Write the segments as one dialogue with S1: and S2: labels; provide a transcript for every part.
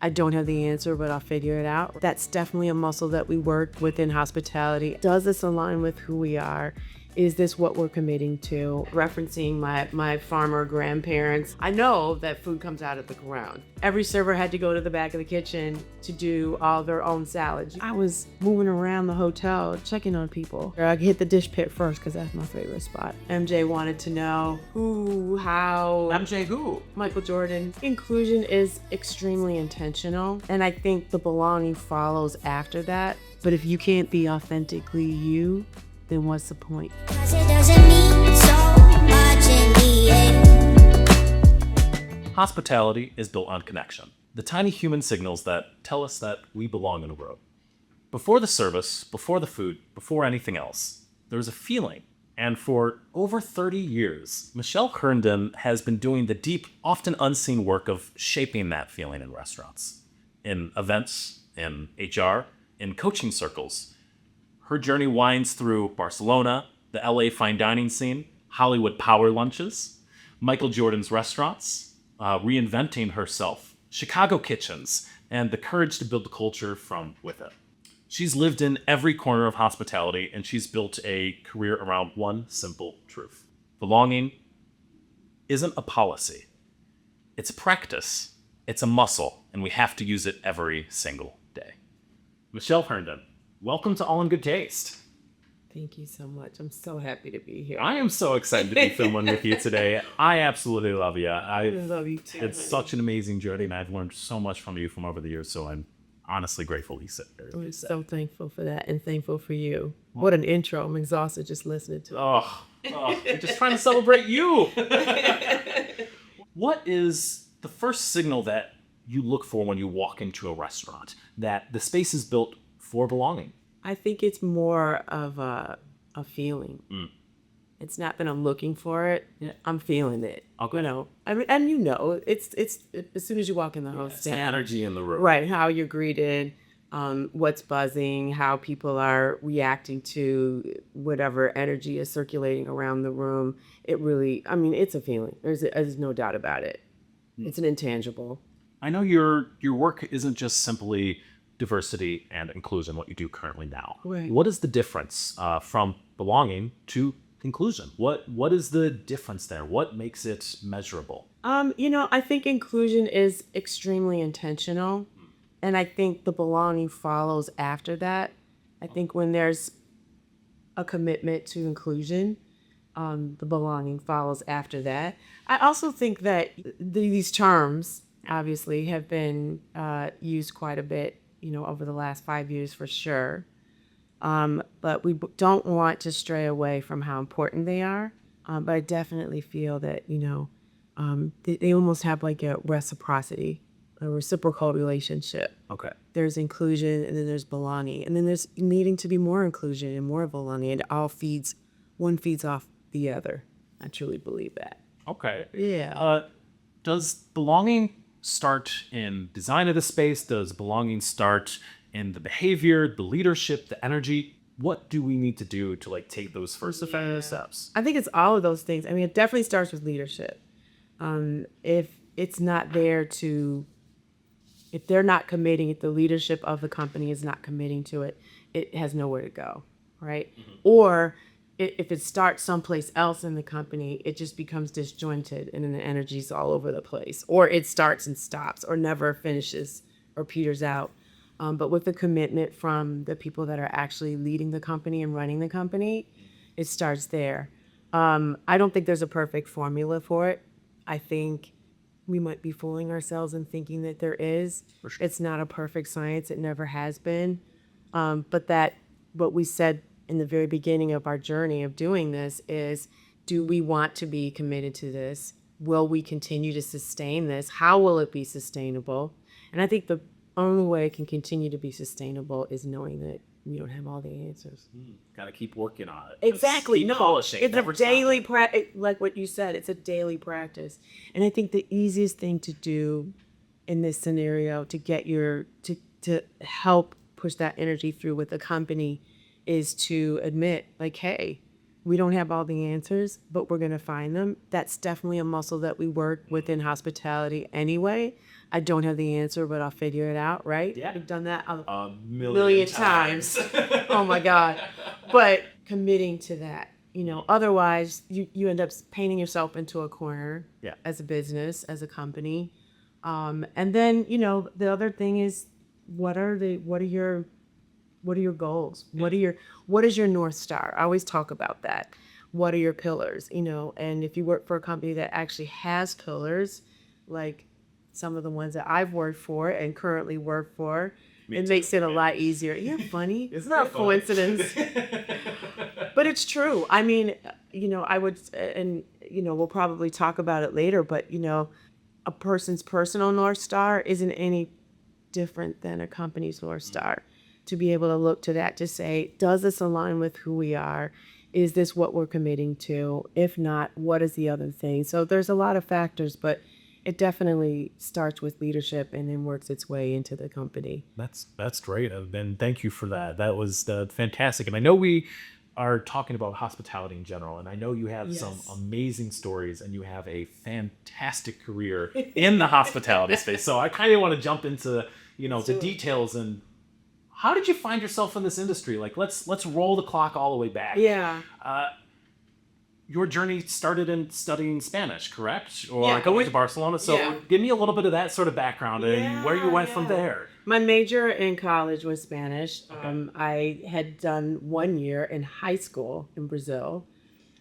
S1: I don't have the answer, but I'll figure it out. That's definitely a muscle that we work within hospitality. Does this align with who we are? Is this what we're committing to? Referencing my farmer grandparents, I know that food comes out of the ground. Every server had to go to the back of the kitchen to do all their own salads. I was moving around the hotel, checking on people. I hit the dish pit first because that's my favorite spot. MJ wanted to know who, how.
S2: MJ who?
S1: Michael Jordan. Inclusion is extremely intentional, and I think the belonging follows after that. But if you can't be authentically you, then what's the point? 'Cause it doesn't mean so much
S2: in the end. Hospitality is built on connection. The tiny human signals that tell us that we belong in a room. Before the service, before the food, before anything else, there's a feeling. And for over 30 years, Michelle Herndon has been doing the deep, often unseen work of shaping that feeling in restaurants, in events, in HR, in coaching circles. Her journey winds through Barcelona, the LA fine dining scene, Hollywood power lunches, Michael Jordan's restaurants, reinventing herself, Chicago kitchens, and the courage to build the culture from within. She's lived in every corner of hospitality, and she's built a career around one simple truth. Belonging isn't a policy. It's a practice. It's a muscle, and we have to use it every single day. Michelle Herndon, welcome to All in Good Taste.
S1: Thank you so much. I'm so happy to be here.
S2: I am so excited to be filming with you today. I absolutely love you. I
S1: love you too.
S2: It's such an amazing journey, and I've learned so much from you from over the years, so I'm honestly grateful you sit there.
S1: I'm so thankful for that and thankful for you. What an intro. I'm exhausted just listening to it.
S2: I'm just trying to celebrate you. What is the first signal that you look for when you walk into a restaurant that the space is built for belonging?
S1: I think it's more of a feeling. It's not that I'm looking for it.
S2: Yeah.
S1: I'm feeling it.
S2: Okay.
S1: You know, I mean, and you know, it's as soon as you walk in the host
S2: It's
S1: stand,
S2: the energy in the room.
S1: right? How you're greeted, what's buzzing, how people are reacting to whatever energy is circulating around the room. It really, I mean, it's a feeling. There's no doubt about it. It's an intangible.
S2: I know your work isn't just simply diversity and inclusion, what you do currently now.
S1: Right.
S2: What is the difference from belonging to inclusion? What is the difference there? What makes it measurable?
S1: I think inclusion is extremely intentional, and I think the belonging follows after that. I think when there's a commitment to inclusion, the belonging follows after that. I also think that these terms obviously have been used quite a bit, over the last 5 years for sure. But we don't want to stray away from how important they are. But I definitely feel that, they almost have like a reciprocity, a reciprocal relationship.
S2: Okay.
S1: There's inclusion and then there's belonging. And then there's needing to be more inclusion and more belonging. It all one feeds off the other. I truly believe that.
S2: Okay.
S1: Yeah.
S2: Does belonging start in design of the space? Does belonging start in the behavior, the leadership, the energy? What do we need to do to take those first effective steps?
S1: I think it's all of those things. I mean, it definitely starts with leadership. If it's not there if they're not committing, if the leadership of the company is not committing to it, it has nowhere to go, right? Mm-hmm. Or if it starts someplace else in the company, it just becomes disjointed and then the energy's all over the place. Or it starts and stops or never finishes or peters out. But with the commitment from the people that are actually leading the company and running the company, it starts there. I don't think there's a perfect formula for it. I think we might be fooling ourselves in thinking that there is.
S2: For sure.
S1: It's not a perfect science. It never has been. But what we said in the very beginning of our journey of doing this is, do we want to be committed to this? Will we continue to sustain this? How will it be sustainable? And I think the only way it can continue to be sustainable is knowing that we don't have all the answers.
S2: Got to keep working on it.
S1: Exactly.
S2: Keep polishing.
S1: It's a daily practice, like what you said, it's a daily practice. And I think the easiest thing to do in this scenario to get to help push that energy through with the company is to admit, hey, We don't have all the answers, but we're going to find them. That's definitely a muscle that we work within hospitality anyway. I don't have the answer, but I'll figure it out, right?
S2: Yeah.
S1: We've done that
S2: A
S1: million times. Oh my God. But committing to that, otherwise you end up painting yourself into a corner as a business, as a company. And then, the other thing is what are your goals? What is your North Star? I always talk about that. What are your pillars? And if you work for a company that actually has pillars, like some of the ones that I've worked for and currently work for, it makes it a lot easier. You're funny. Isn't that a coincidence? But it's true. I mean, I would, and, we'll probably talk about it later, but, a person's personal North Star isn't any different than a company's North Star. To be able to look to that to say, does this align with who we are? Is this what we're committing to? If not, what is the other thing? So there's a lot of factors, but it definitely starts with leadership and then works its way into the company.
S2: That's great, and thank you for that. That was fantastic. And I know we are talking about hospitality in general, and I know you have some amazing stories, and you have a fantastic career in the hospitality space. So I kind of want to jump into the details and how did you find yourself in this industry? Like, let's roll the clock all the way back.
S1: Yeah.
S2: Your journey started in studying Spanish, correct? Or going to Barcelona. So give me a little bit of that sort of background and where you went from there.
S1: My major in college was Spanish. I had done 1 year in high school in Brazil.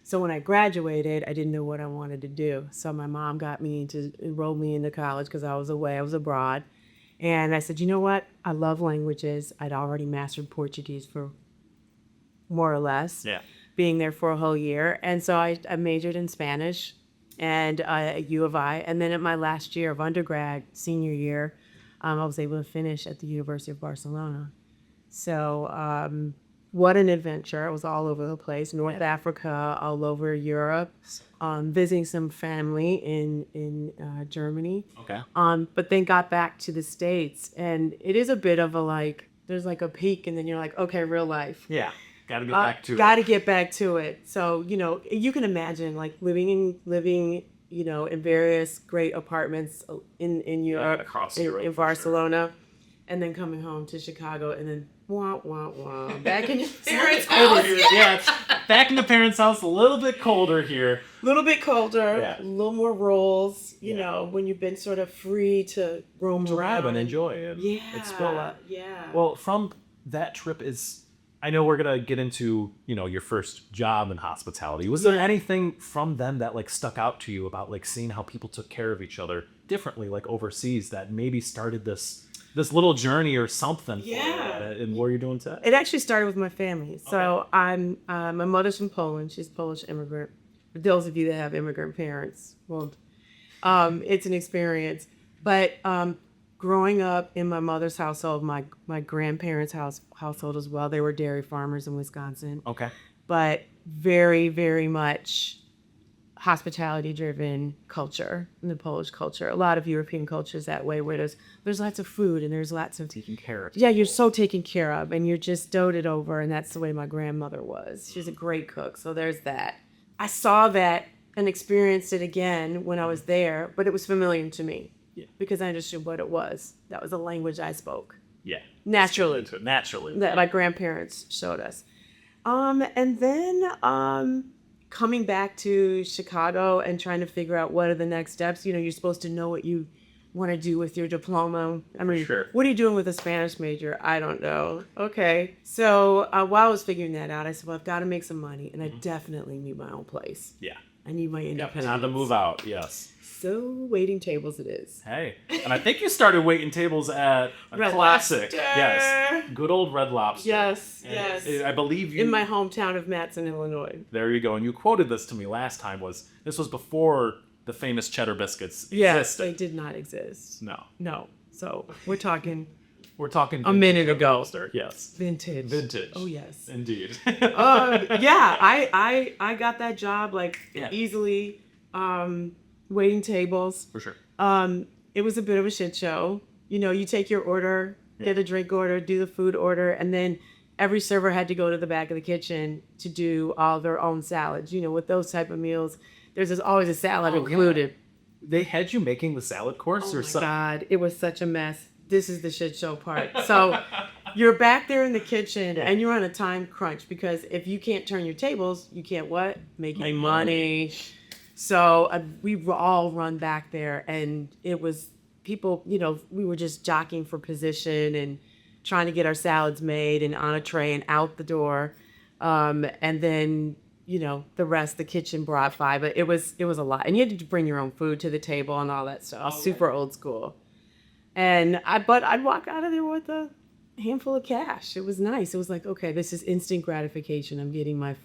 S1: So when I graduated, I didn't know what I wanted to do. So my mom got me to enroll me into college because I was away. I was abroad. And I said, you know what? I love languages. I'd already mastered Portuguese for more or less.
S2: Yeah.
S1: Being there for a whole year. And so I majored in Spanish and at U of I. And then at my last year of undergrad, senior year, I was able to finish at the University of Barcelona. So what an adventure. I was all over the place, North Africa, all over Europe, visiting some family in Germany.
S2: Okay.
S1: But then got back to the States. And it is a bit of there's like a peak and then you're like, okay, real life.
S2: Yeah. Got to get back to it.
S1: Got to get back to it. So, you can imagine like living in various great apartments in Europe,
S2: across
S1: in,
S2: Europe,
S1: in Barcelona, and then coming home to Chicago and then back in your parents' house.
S2: Yeah, back in the parents' house, a little bit colder here.
S1: A little bit colder, a little more rolls, when you've been sort of free to roam
S2: around
S1: and
S2: enjoy it.
S1: Yeah.
S2: Well, from that trip I know we're going to get into, your first job in hospitality. Was there anything from them that like stuck out to you about like seeing how people took care of each other differently, like overseas, that maybe started this little journey or something for you and what you're doing today?
S1: It actually started with my family. So I'm my mother's from Poland. She's a Polish immigrant. For those of you that have immigrant parents, well, it's an experience. But growing up in my mother's household, my grandparents' household as well, they were dairy farmers in Wisconsin.
S2: Okay.
S1: But very, very much hospitality-driven culture in the Polish culture. A lot of European cultures that way, where there's lots of food and there's lots of
S2: taking care of.
S1: Yeah, you're so taken care of and you're just doted over, and that's the way my grandmother was. She's a great cook, so there's that. I saw that and experienced it again when I was there, but it was familiar to me. Yeah. Because I understood what it was. That was a language I spoke.
S2: Yeah.
S1: Naturally.
S2: That
S1: my grandparents showed us. And then coming back to Chicago and trying to figure out what are the next steps. You're supposed to know what you want to do with your diploma. I mean, What are you doing with a Spanish major? I don't know. Okay. So while I was figuring that out, I said, well, I've got to make some money, and I definitely need my own place.
S2: Yeah.
S1: I need my independence.
S2: Time to move out, yes.
S1: So waiting tables it is.
S2: Hey, and I think you started waiting tables at a
S1: Red
S2: classic.
S1: Lobster.
S2: Yes, good old Red Lobster.
S1: Yes,
S2: and
S1: yes.
S2: I believe you...
S1: In my hometown of Matson, Illinois.
S2: There you go. And you quoted this to me last time. This was before the famous cheddar biscuits
S1: Yes,
S2: existed.
S1: they did not exist.
S2: No.
S1: So we're talking...
S2: We're talking
S1: a minute ago.
S2: Lobster. Yes.
S1: Vintage. Oh yes.
S2: Indeed.
S1: Yeah, I got that job easily. Waiting tables.
S2: For sure.
S1: It was a bit of a shit show. You take your order, get a drink order, do the food order, and then every server had to go to the back of the kitchen to do all their own salads. You know, with those type of meals, always a salad included.
S2: They had you making the salad course
S1: Oh
S2: or
S1: my
S2: something?
S1: God, it was such a mess. This is the shit show part. So you're back there in the kitchen and you're on a time crunch because if you can't turn your tables, you can't what? Make any money. So we all run back there and it was people, you know, we were just jockeying for position and trying to get our salads made and on a tray and out the door. And then, you know, the rest, the kitchen brought by, but it was a lot. And you had to bring your own food to the table and all that stuff. Super old school. And I'd walk out of there with a handful of cash. It was nice. It was like, okay, this is instant gratification. I'm getting my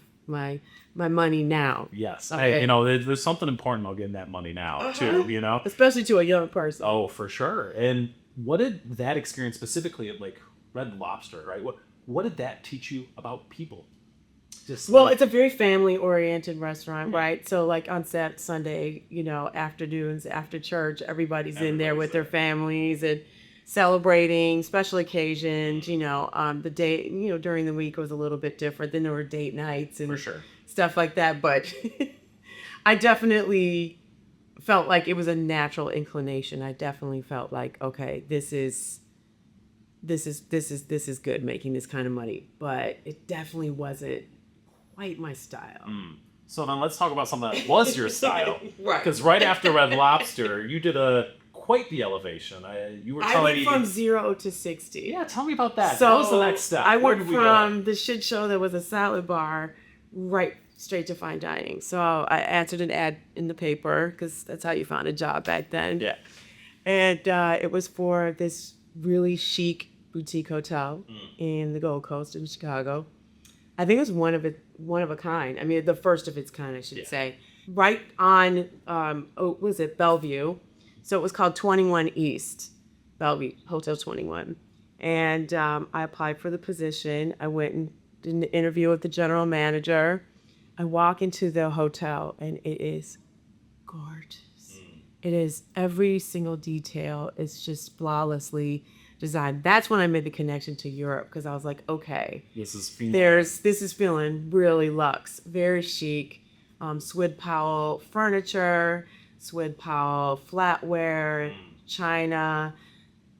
S1: money now.
S2: Yes.
S1: Okay.
S2: You know, there's something important about getting that money now, too, you know?
S1: Especially to a young person.
S2: Oh, for sure. And what did that experience specifically at like Red Lobster, right? What did that teach you about people? Just
S1: Well, it's a very family-oriented restaurant, right? So, like on Sunday, you know, afternoons after church, everybody's in there with their families and celebrating special occasions. You know, the day, you know, during the week was a little bit different. Then there were date nights and
S2: For sure.
S1: stuff like that. But I definitely felt like it was a natural inclination. I definitely felt like, okay, this is good making this kind of money, but it definitely wasn't quite my style.
S2: So then let's talk about something that was your style.
S1: Right.
S2: Because right after Red Lobster, you did quite the elevation. You were
S1: I
S2: telling
S1: went
S2: me...
S1: from 0 to 60.
S2: Yeah, tell me about that.
S1: So
S2: What was the next step?
S1: I
S2: Where
S1: went
S2: did we go?
S1: from the shit show that was a salad bar right straight to fine dining. So I answered an ad in the paper because that's how you found a job back then.
S2: Yeah.
S1: And it was for this really chic boutique hotel in the Gold Coast in Chicago. I think it was one of a kind. I mean, the first of its kind, I should say. Right on, was it Bellevue? So it was called 21 East, Bellevue, Hotel 21. And I applied for the position. I went and did an interview with the general manager. I walk into the hotel, and it is gorgeous. It is every single detail. It's just flawlessly designed. That's when I made the connection to Europe because I was like, okay,
S2: This is feeling...
S1: this is feeling really luxe, very chic. Swid Powell furniture, Swid Powell flatware, china.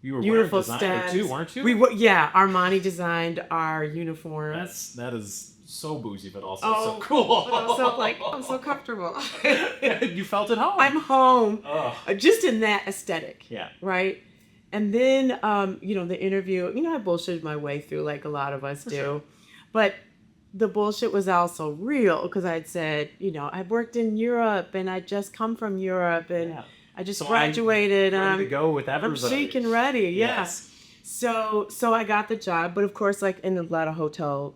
S2: You were
S1: Beautiful
S2: wearing designer
S1: steps.
S2: too, weren't you?
S1: Armani designed our uniforms.
S2: That is so bougie, but also
S1: Oh,
S2: so cool.
S1: But I'm so comfortable.
S2: You felt at home.
S1: I'm home,
S2: Oh.
S1: just in that aesthetic.
S2: Yeah.
S1: Right. And then, the interview. I bullshitted my way through like a lot of us do,
S2: sure.
S1: But the bullshit was also real because I'd said, I'd worked in Europe and I'd just come from Europe and.
S2: Yeah.
S1: I just
S2: So
S1: graduated
S2: I'm
S1: and
S2: ready to go with
S1: I'm
S2: everybody.
S1: chic and ready. Yeah.
S2: Yes.
S1: So I got the job, but of course, like in a lot of hotel,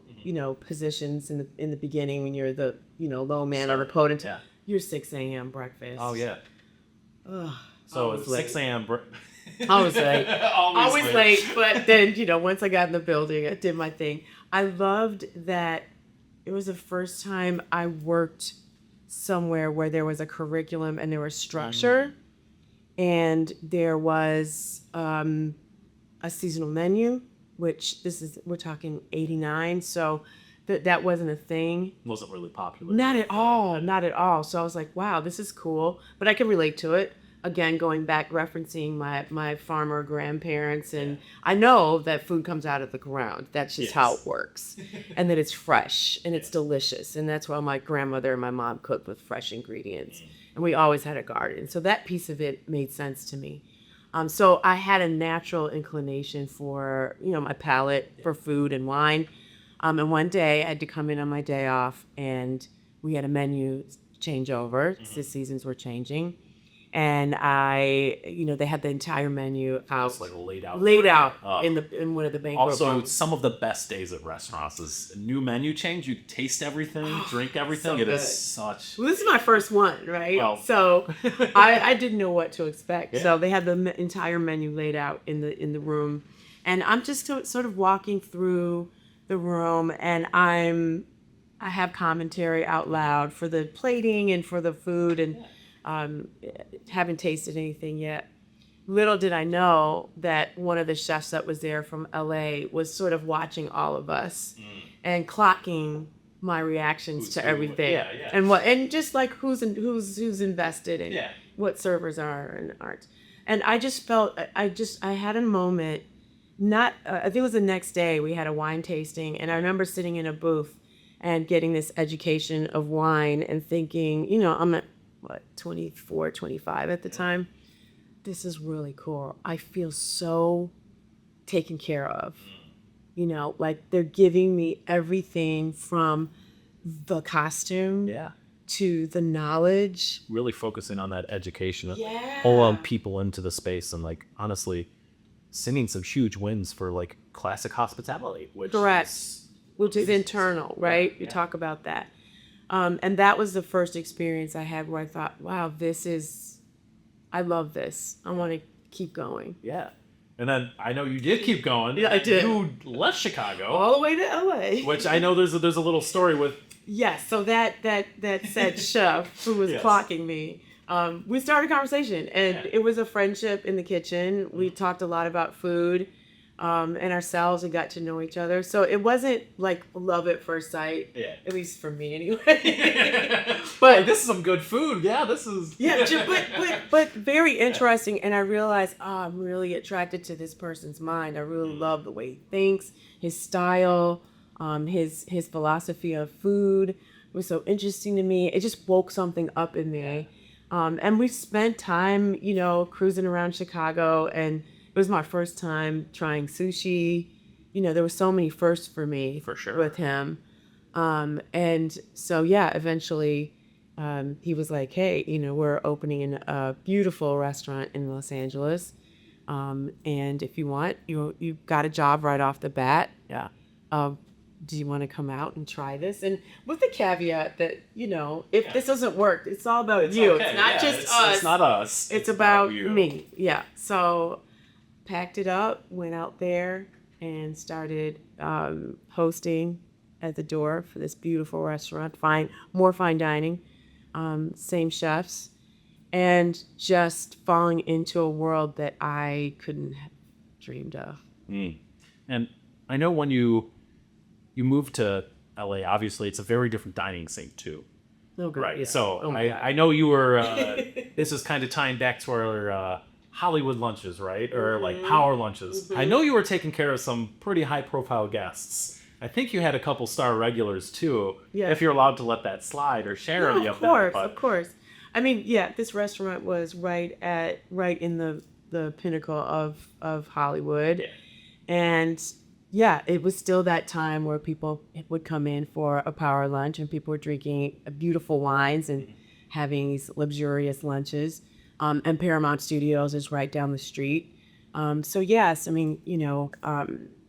S1: positions in the beginning when you're the, low man on the podium,
S2: Yeah.
S1: you're 6 a.m. breakfast.
S2: Oh yeah.
S1: Ugh,
S2: So
S1: always
S2: it's
S1: late.
S2: 6 a.m.
S1: Always late.
S2: Always
S1: late. But then, once I got in the building, I did my thing. I loved that it was the first time I worked somewhere where there was a curriculum and there was structure. And there was a seasonal menu, which we're talking 89. So that wasn't a thing.
S2: Wasn't really popular.
S1: Not at all. So I was like, wow, this is cool. But I can relate to it. Again, going back, referencing my farmer grandparents. And I know that food comes out of the ground. That's just how it works. And that it's fresh and it's delicious. And that's why my grandmother and my mom cooked with fresh ingredients. And we always had a garden. So that piece of it made sense to me. So I had a natural inclination for, my palate for food and wine. And one day I had to come in on my day off and we had a menu changeover. The seasons were changing. And they had the entire menu out.
S2: It's like laid out.
S1: In one of the banquet
S2: Also,
S1: rooms.
S2: some of the best days at restaurants is a new menu change. You taste everything, drink everything.
S1: so
S2: It is
S1: good.
S2: such...
S1: Well, this is my first one, right?
S2: Well.
S1: So I didn't know what to expect.
S2: Yeah.
S1: So they had the entire menu laid out in the room, and I'm just sort of walking through the room, and I have commentary out loud for the plating and for the food, and haven't tasted anything yet. little did I know that one of the chefs that was there from LA was sort of watching all of us and clocking my reactions to everything.
S2: Yeah.
S1: And just like who's invested and
S2: Yeah.
S1: what servers are and aren't. And I just felt I had a moment. Not I think it was the next day we had a wine tasting, and I remember sitting in a booth and getting this education of wine and thinking, I'm at 24, 25 at the time. This is really cool. I feel so taken care of. Like they're giving me everything from the costume
S2: Yeah.
S1: to the knowledge.
S2: Really focusing on that education.
S1: Yeah.
S2: Pulling people into the space and like honestly sending some huge wins for like classic hospitality, which
S1: is internal, right? You talk about that. And that was the first experience I had where I thought, wow, I love this. I want to keep going.
S2: Yeah. And then I know you did keep going.
S1: Yeah, I did.
S2: You left Chicago.
S1: All the way to LA.
S2: Which I know there's a little story with.
S1: Yes. So that said chef who was clocking me, we started a conversation, and it was a friendship in the kitchen. We talked a lot about food and ourselves and got to know each other. So it wasn't like love at first sight, at least for me anyway. But
S2: like, this is some good food. Yeah, this is.
S1: Yeah, but very interesting. And I realized, I'm really attracted to this person's mind. I really love the way he thinks, his style, his philosophy of food was so interesting to me. It just woke something up in me. And we spent time, cruising around Chicago, and it was my first time trying sushi. There were so many firsts for me.
S2: For sure.
S1: With him. And so, eventually he was like, hey, we're opening a beautiful restaurant in Los Angeles. And if you want, you've got a job right off the bat.
S2: Yeah.
S1: Do you want to come out and try this? And with the caveat that, if this doesn't work, it's all about you.
S2: Okay.
S1: It's not just us.
S2: It's not us.
S1: It's about
S2: you.
S1: me. Yeah. So packed it up, went out there and started hosting at the door for this beautiful restaurant. More fine dining, same chefs, and just falling into a world that I couldn't have dreamed of.
S2: And I know when you moved to LA, obviously it's a very different dining scene too.
S1: Oh, God,
S2: right.
S1: yeah.
S2: So I know you were. This is kind of tying back to our Hollywood lunches, right, or like power lunches. Mm-hmm. I know you were taking care of some pretty high-profile guests. I think you had a couple star regulars too. Yeah. If you're allowed to let that slide or share any of that.
S1: Of course. I mean, this restaurant was right in the pinnacle of Hollywood, and it was still that time where people would come in for a power lunch, and people were drinking beautiful wines and having these luxurious lunches. And Paramount Studios is right down the street. So yes, I mean,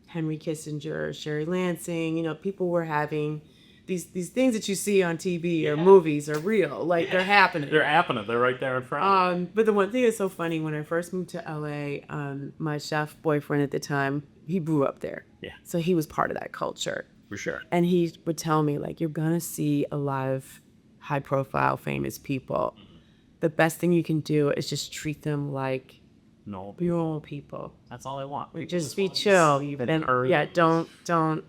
S1: Henry Kissinger, Sherry Lansing, people were having these things that you see on TV or movies are real. Like they're happening.
S2: They're happening. They're right there in front.
S1: But the one thing that's so funny, when I first moved to LA, my chef boyfriend at the time, he grew up there.
S2: Yeah.
S1: So he was part of that culture.
S2: For sure.
S1: And he would tell me, like, you're going to see a lot of high profile, famous people. Mm-hmm. The best thing you can do is just treat them like your own people.
S2: That's all I want.
S1: Just be chill. Don't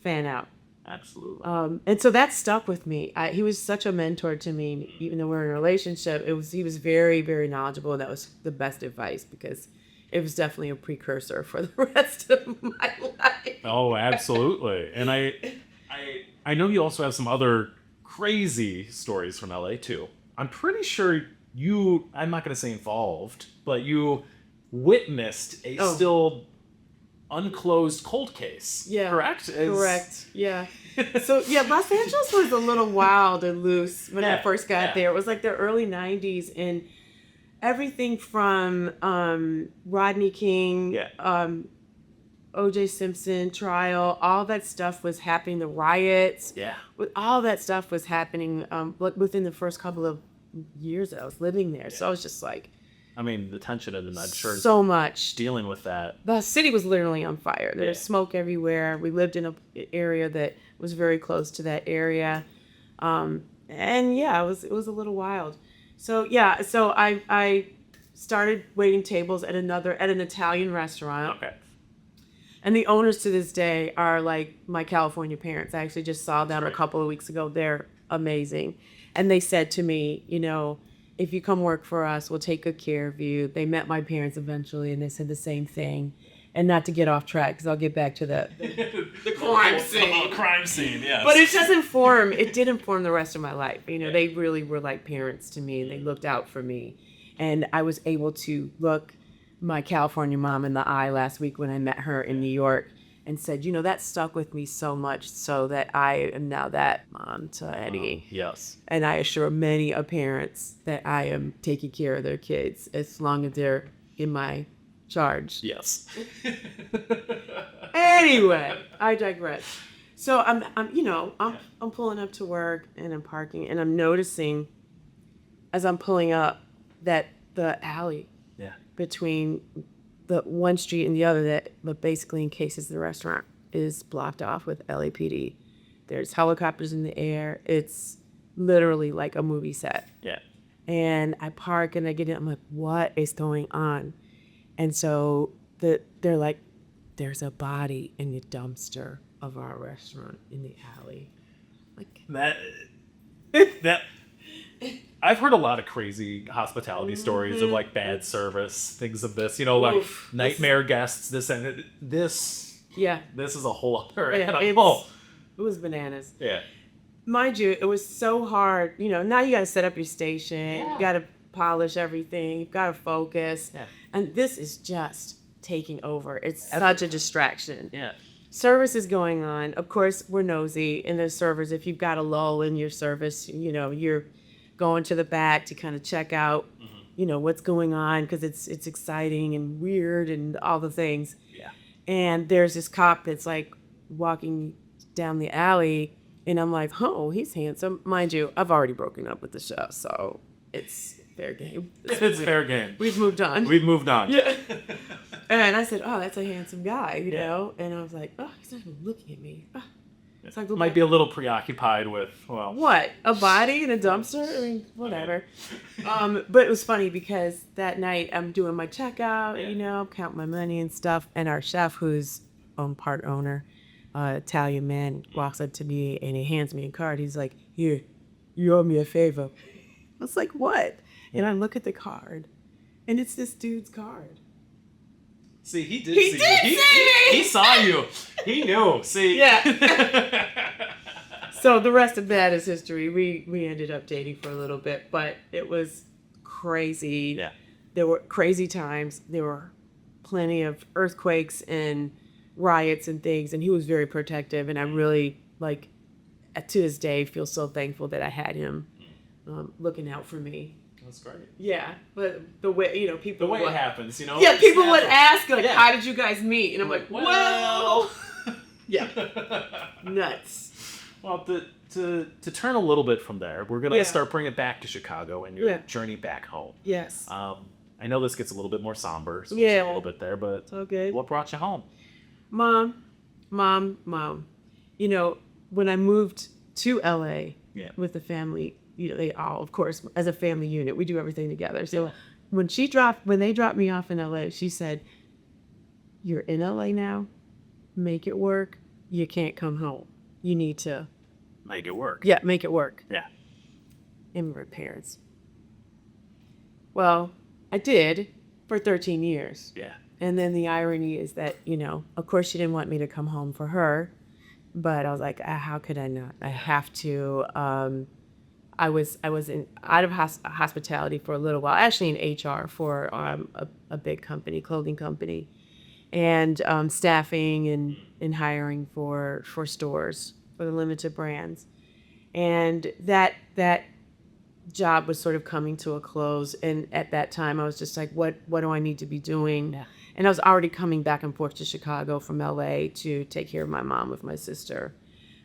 S1: fan out.
S2: Absolutely.
S1: And so that stuck with me. He was such a mentor to me, even though we're in a relationship. He was very, very knowledgeable. That was the best advice, because it was definitely a precursor for the rest of my life.
S2: Oh, absolutely. And I know you also have some other crazy stories from LA too. I'm pretty sure I'm not going to say involved, but you witnessed a still unclosed cold case.
S1: Yeah.
S2: Correct?
S1: Correct. Yeah. So, Los Angeles was a little wild and loose when I first got there. It was like the early 90s, and everything from Rodney King, O.J. Simpson trial, all that stuff was happening, the riots.
S2: Yeah.
S1: All that stuff was happening within the first couple of years that I was living there. So I was just like...
S2: I mean, the tension, and I'm sure
S1: so much
S2: dealing with that.
S1: The city was literally on fire. There was smoke everywhere. We lived in an area that was very close to that area. It was a little wild. So I started waiting tables at an Italian restaurant.
S2: Okay.
S1: And the owners to this day are like my California parents. I actually just saw them a
S2: Right.
S1: couple of weeks ago. They're amazing. And they said to me, if you come work for us, we'll take good care of you. They met my parents eventually, and they said the same thing. And not to get off track, because I'll get back to the crime scene.
S2: Crime scene, yes.
S1: But it did inform the rest of my life. They really were like parents to me, and they looked out for me. And I was able to look my California mom in the eye last week when I met her in New York and said, that stuck with me so much so that I am now that mom to Eddie.
S2: Yes.
S1: And I assure many parents that I am taking care of their kids as long as they're in my charge.
S2: Yes.
S1: Anyway, I digress. So I'm pulling up to work and I'm parking and I'm noticing as I'm pulling up that the alley
S2: Yeah.
S1: between the one street and the other that basically encases the restaurant is blocked off with LAPD. There's helicopters in the air. It's literally like a movie set.
S2: Yeah.
S1: And I park and I get in. I'm like, what is going on? And so they're like, there's a body in the dumpster of our restaurant in the alley. Like
S2: That I've heard a lot of crazy hospitality stories of like bad service, things of this, like
S1: Oof.
S2: nightmare guests, this and this.
S1: Yeah,
S2: This is a whole other
S1: Yeah,
S2: animal.
S1: it was bananas.
S2: Yeah.
S1: Mind you, it was so hard. Now you got to set up your station.
S2: Yeah.
S1: You got to polish everything. You've got to focus.
S2: Yeah.
S1: And this is just taking over. It's such a distraction.
S2: Yeah.
S1: Service is going on. Of course, we're nosy. And the servers, if you've got a lull in your service, you're going to the back to kind of check out, what's going on because it's exciting and weird and all the things.
S2: Yeah.
S1: And there's this cop that's like walking down the alley, and I'm like, oh, he's handsome. Mind you, I've already broken up with the show, so it's fair game.
S2: It's fair game.
S1: We've moved on.
S2: We've moved on.
S1: Yeah. And I said, oh, that's a handsome guy, And I was like, oh, he's not even looking at me. Oh. It's like,
S2: Might be a little preoccupied with, well,
S1: what? A body in a dumpster? I mean, whatever. But it was funny because that night I'm doing my checkout, counting my money and stuff. And our chef, who's part owner, Italian man, walks up to me and he hands me a card. He's like, here, you owe me a favor. I was like, what? And I look at the card and it's this dude's card.
S2: See, he did
S1: He
S2: see
S1: did
S2: you.
S1: see me!
S2: He saw you. He knew. See.
S1: Yeah. So the rest of that is history. We ended up dating for a little bit, but it was crazy.
S2: Yeah.
S1: There were crazy times. There were plenty of earthquakes and riots and things, and he was very protective. And I really, to this day, feel so thankful that I had him looking out for me.
S2: That's great.
S1: Yeah, but the way, people...
S2: The way
S1: would,
S2: it happens,
S1: Yeah,
S2: it's
S1: people would
S2: natural.
S1: ask,
S2: Yeah.
S1: how did you guys meet? And I'm like, well... Yeah. Nuts.
S2: Well, to turn a little bit from there, we're going to
S1: Yeah.
S2: start bringing it back to Chicago and your
S1: Yeah.
S2: journey back home.
S1: Yes.
S2: I know this gets a little bit more somber, so
S1: Yeah.
S2: a little bit there, but
S1: So good.
S2: what brought you home?
S1: Mom. When I moved to LA
S2: Yeah.
S1: with the family, they all, of course, as a family unit, we do everything together. So when they dropped me off in LA, she said, you're in LA now, make it work. You can't come home. You need to,
S2: Make it work.
S1: yeah, make it work.
S2: Yeah.
S1: Immigrant parents. Well, I did for 13 years.
S2: Yeah.
S1: And then the irony is that, of course she didn't want me to come home for her, but I was like, how could I not? I have to. I was out of hospitality for a little while, actually in HR for a big company, clothing company, and staffing and hiring for stores, for the limited brands. And that job was sort of coming to a close. And at that time, I was just like, what do I need to be doing?
S2: Yeah.
S1: And I was already coming back and forth to Chicago from LA to take care of my mom with my sister.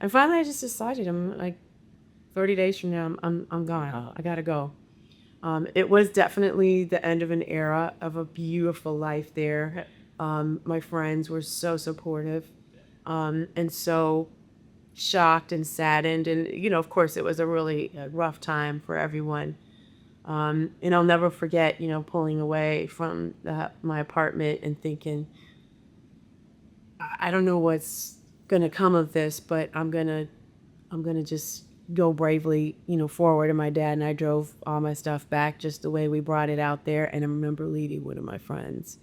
S1: And finally, I just decided, I'm like, 30 days from now, I'm gone. I gotta go. It was definitely the end of an era of a beautiful life there. My friends were so supportive, and so shocked and saddened. And, of course, it was a really rough time for everyone. And I'll never forget, pulling away from my apartment and thinking, I don't know what's gonna come of this, but I'm gonna just go bravely, forward. And my dad and I drove all my stuff back just the way we brought it out there. And I remember leaving one of my friends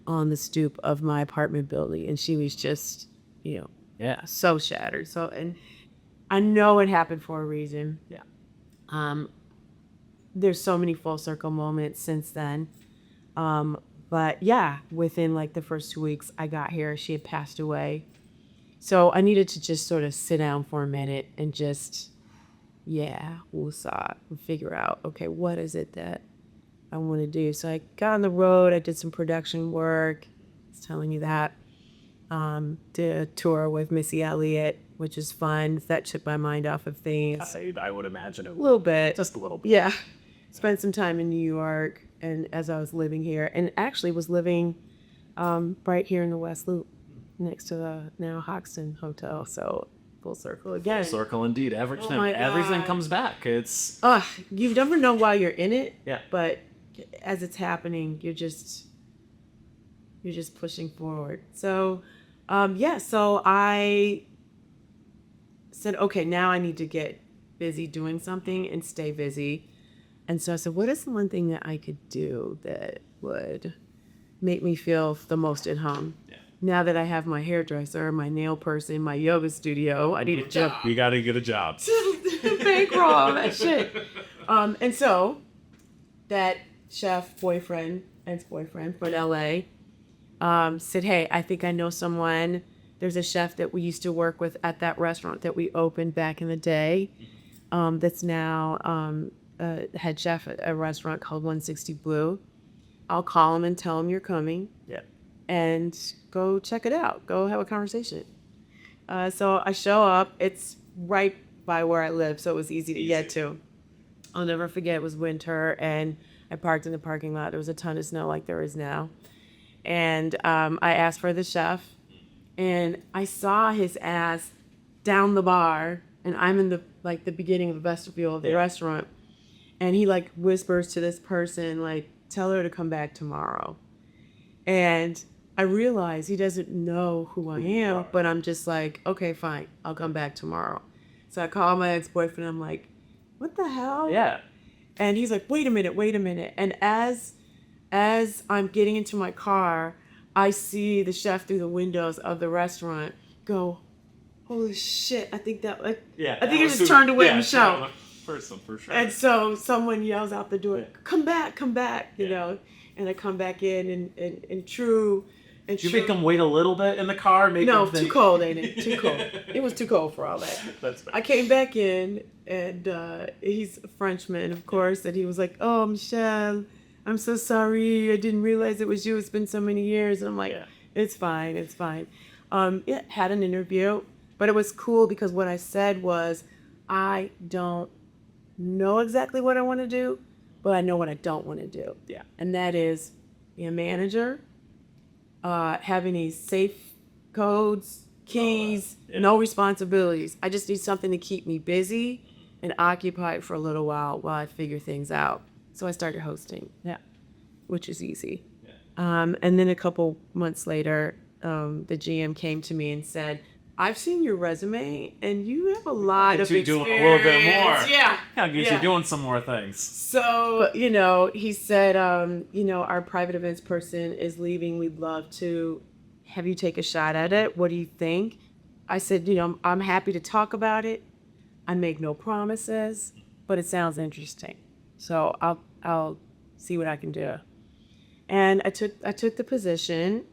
S1: on the stoop of my apartment building, and she was just, so shattered. So, and I know it happened for a reason.
S2: Yeah.
S1: There's so many full circle moments since then. But yeah, within like the first 2 weeks I got here, she had passed away. So I needed to just sort of sit down for a minute and just, woosah, and figure out, okay, what is it that I want to do? So I got on the road, I did some production work. I was telling you that. Did a tour with Missy Elliott, which is fun. That took my mind off of things.
S2: I would imagine it
S1: A little bit.
S2: just a little bit.
S1: Yeah. Spent some time in New York, and as I was living here, and actually was living right here in the West Loop next to the now Hoxton Hotel. So full circle again.
S2: Circle indeed.
S1: my
S2: Everything
S1: God.
S2: comes back. It's
S1: You never know why you're in it.
S2: Yeah.
S1: But as it's happening, you're just pushing forward. So, so I said, okay, now I need to get busy doing something and stay busy. And so I said, what is the one thing that I could do that would make me feel the most at home?
S2: Yeah.
S1: Now that I have my hairdresser, my nail person, my yoga studio, I need a job.
S2: You got to get a job.
S1: Bankroll all that shit. And so that chef boyfriend, ex-boyfriend from LA, said, hey, I think I know someone. There's a chef that we used to work with at that restaurant that we opened back in the day, that's now head chef at a restaurant called 160 Blue. I'll call him and tell him you're coming.
S2: Yeah.
S1: And go check it out. Go have a conversation. So I show up. It's right by where I live, so it was easy to get to. I'll never forget, it was winter, and I parked in the parking lot. There was a ton of snow like there is now. And I asked for the chef, and I saw his ass down the bar, and I'm in the beginning of the vestibule of the restaurant. And he whispers to this person, tell her to come back tomorrow. And I realize he doesn't know who I am, but I'm just like, okay, fine, I'll come back tomorrow. So I call my ex-boyfriend, I'm like, what the hell?
S2: Yeah.
S1: And he's like, wait a minute. And as I'm getting into my car, I see the chef through the windows of the restaurant go, holy shit, I think I think he just turned away from the show.
S2: Person, for sure.
S1: And so someone yells out the door, come back, you know. And I come back in and true.
S2: Did you make him wait a little bit in the car?
S1: No, too cold, ain't it? Too cold. It was too cold for all that.
S2: That's fair.
S1: I came back in, and he's a Frenchman, of course, and he was like, oh, Michelle, I'm so sorry. I didn't realize it was you. It's been so many years. And I'm like, it's fine. Had an interview, but it was cool because what I said was, I don't know exactly what I want to do, but I know what I don't want to do.
S2: Yeah.
S1: And that is be a manager, have any safe codes, keys, no responsibilities. I just need something to keep me busy and occupied for a little while I figure things out. So I started hosting, which is easy. Yeah. And then a couple months later, the GM came to me and said, I've seen your resume, and you have a lot of experience.
S2: Doing a little bit more.
S1: Yeah.
S2: I'll get you doing some more things.
S1: So, he said, our private events person is leaving. We'd love to have you take a shot at it. What do you think? I said, I'm happy to talk about it. I make no promises, but it sounds interesting. So I'll see what I can do. And I took the position.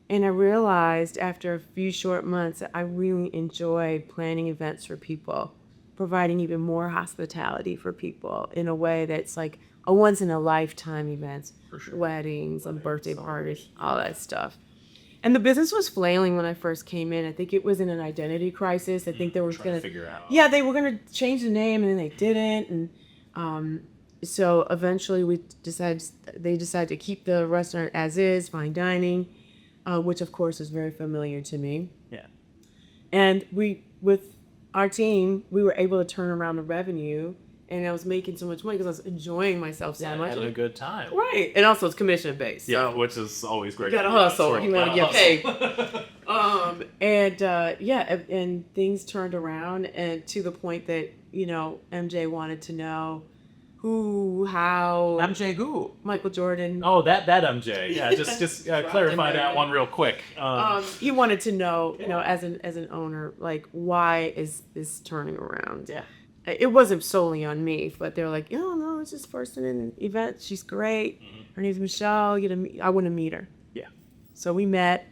S1: And I realized after a few short months that I really enjoyed planning events for people, providing even more hospitality for people in a way that's like a once-in-a-lifetime events,
S2: For sure.
S1: weddings, and birthday parties, all that stuff. And the business was flailing when I first came in. I think it was in an identity crisis. I think they were going to
S2: figure out.
S1: Yeah, they were going to change the name, and then they didn't. And so eventually they decided to keep the restaurant as is, fine dining. Which of course is very familiar to me.
S2: Yeah.
S1: And with our team, we were able to turn around the revenue and I was making so much money because I was enjoying myself so much.
S2: Having a good time.
S1: Right, and also it's commission based.
S2: Yeah,
S1: So
S2: which is always great.
S1: you gotta hustle. You gotta get paid. And things turned around, and to the point that MJ wanted to know who, how.
S2: MJ who?
S1: Michael Jordan.
S2: Oh, that MJ. Yeah, just clarify that one real quick.
S1: He wanted to know, as an owner, like, why is this turning around?
S2: Yeah.
S1: It wasn't solely on me, but they were like, no, it's this person in an event. She's great. Mm-hmm. Her name's Michelle. I want to meet her.
S2: Yeah.
S1: So we met,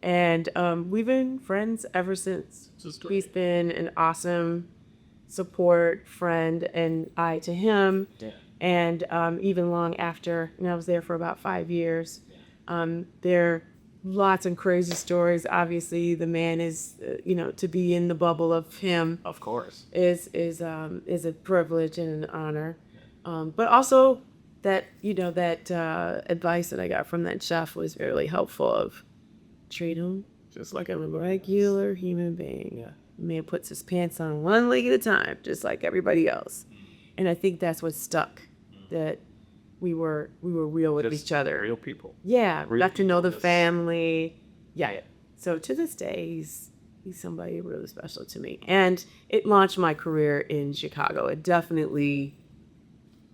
S1: and we've been friends ever since. He's been an awesome support friend, and I to him.
S2: Yeah.
S1: And even long after, I was there for about 5 years. There are lots of crazy stories. Obviously, the man is, to be in the bubble of him.
S2: Of course.
S1: Is a privilege and an honor. But also that advice that I got from that chef was really helpful. Of treat him just like a regular human being.
S2: Yeah.
S1: Man puts his pants on one leg at a time, just like everybody else. And I think that's what stuck. That we were real with each other.
S2: Real people.
S1: Yeah,
S2: Real
S1: got to know the
S2: people.
S1: family. Yeah. So to this day, he's somebody really special to me. And it launched my career in Chicago. It definitely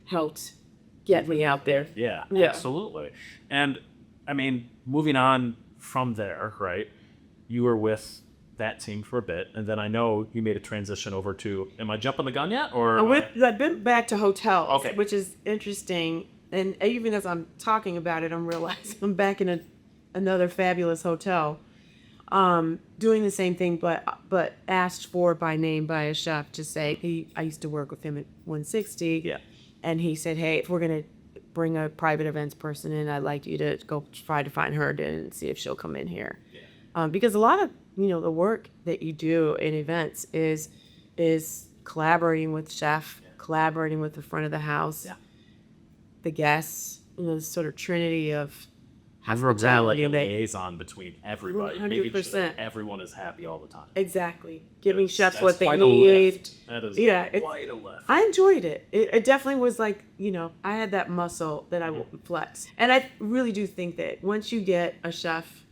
S1: helped get me out there.
S2: Yeah,
S1: Yeah.
S2: absolutely. And I mean, moving on from there, right? You were with that team for a bit, and then I know you made a transition over to. Am I jumping the gun yet? Or
S1: I've been back to hotels,
S2: Okay.
S1: which is interesting. And even as I'm talking about it, I'm realizing I'm back in another fabulous hotel, doing the same thing, but asked for by name by a chef to say I used to work with him at 160.
S2: Yeah.
S1: And he said, hey, if we're gonna bring a private events person in, I'd like you to go try to find Herndon and see if she'll come in here. Yeah. Because a lot of the work that you do in events is collaborating with chef, collaborating with the front of the house, the guests, the sort of trinity of
S2: hospitality, like a liaison between everybody,
S1: 100%.
S2: making sure that everyone is happy all the time.
S1: Exactly, giving chefs
S2: That's
S1: what they
S2: quite a
S1: need.
S2: lift. That is quite a lift.
S1: I enjoyed it. It definitely was like, I had that muscle that I would flex, and I really do think that once you get a chef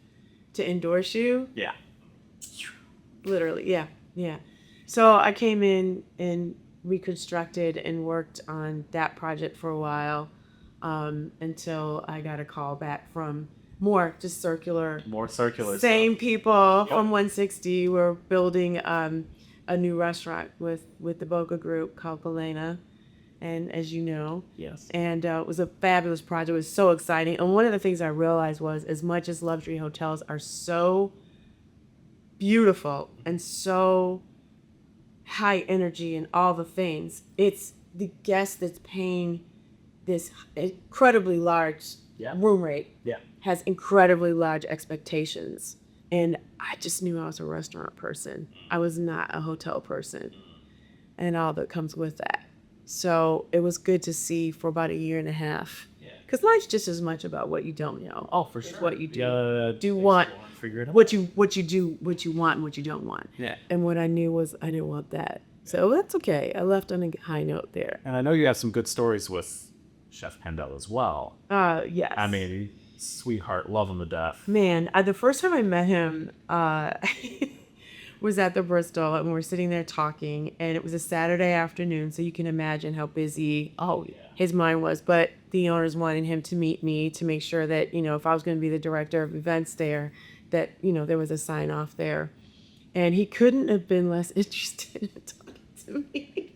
S1: to endorse you, literally, yeah. So I came in and reconstructed and worked on that project for a while, until I got a call back from more circular. Same
S2: stuff.
S1: people from 160. We're building a new restaurant with the Boca Group called Belena, and as you know,
S2: yes.
S1: And it was a fabulous project. It was so exciting. And one of the things I realized was, as much as luxury hotels are so beautiful and so high energy and all the things, it's the guest that's paying this incredibly large room rate has incredibly large expectations. And I just knew I was a restaurant person. I was not a hotel person, and all that comes with that. So it was good to see for about a year and a half. Because life's just as much about what you don't know.
S2: Oh, for sure.
S1: What you do.
S2: Figure it out.
S1: What you want and what you don't want.
S2: Yeah.
S1: And what I knew was I didn't want that. So that's okay. I left on a high note there.
S2: And I know you have some good stories with Chef Pendel as well.
S1: Yes.
S2: I mean, sweetheart, love him to death.
S1: Man, the first time I met him was at the Bristol, and we were sitting there talking, and it was a Saturday afternoon, so you can imagine how busy his mind was. But the owners wanted him to meet me to make sure that, if I was going to be the director of events there, that, there was a sign off there. And he couldn't have been less interested in talking to me.